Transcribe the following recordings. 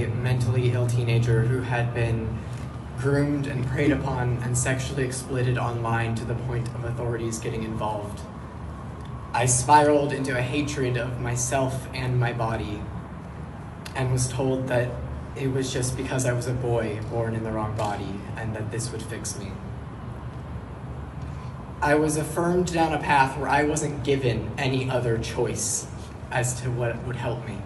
A mentally ill teenager who had been groomed and preyed upon and sexually exploited online to the point of authorities getting involved. I spiraled into a hatred of myself and my body and was told that it was just because I was a boy born in the wrong body and that this would fix me. I was affirmed down a path where I wasn't given any other choice as to what would help me.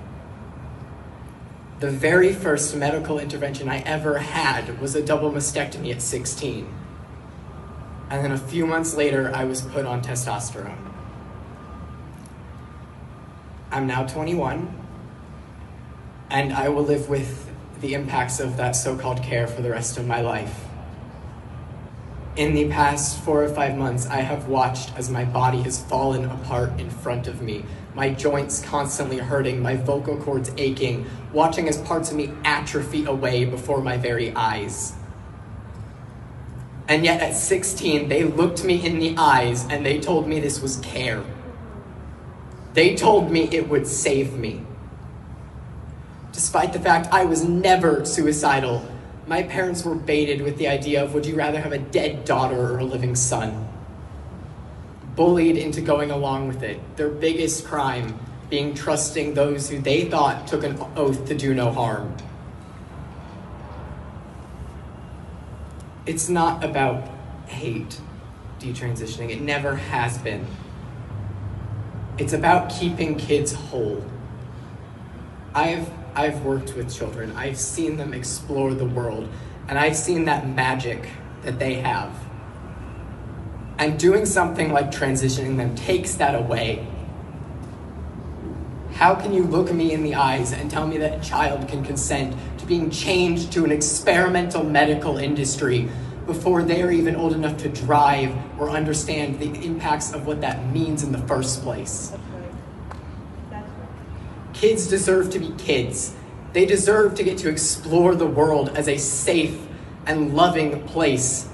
The very first medical intervention I ever had was a double mastectomy at 16. And then a few months later, I was put on testosterone. I'm now 21, and I will live with the impacts of that so-called care for the rest of my life. In the past 4 or 5 months, I have watched as my body has fallen apart in front of me, my joints constantly hurting, my vocal cords aching, watching as parts of me atrophy away before my very eyes. And yet at 16, they looked me in the eyes and they told me this was care. They told me it would save me. Despite the fact I was never suicidal, my parents were baited with the idea of, would you rather have a dead daughter or a living son? Bullied into going along with it, their biggest crime being trusting those who they thought took an oath to do no harm. It's not about hate, detransitioning. It never has been. It's about keeping kids whole. I've worked with children. I've seen them explore the world, and I've seen that magic that they have. And doing something like transitioning them takes that away. How can you look me in the eyes and tell me that a child can consent to being chained to an experimental medical industry before they're even old enough to drive or understand the impacts of what that means in the first place? That's right. That's right. Kids deserve to be kids. They deserve to get to explore the world as a safe and loving place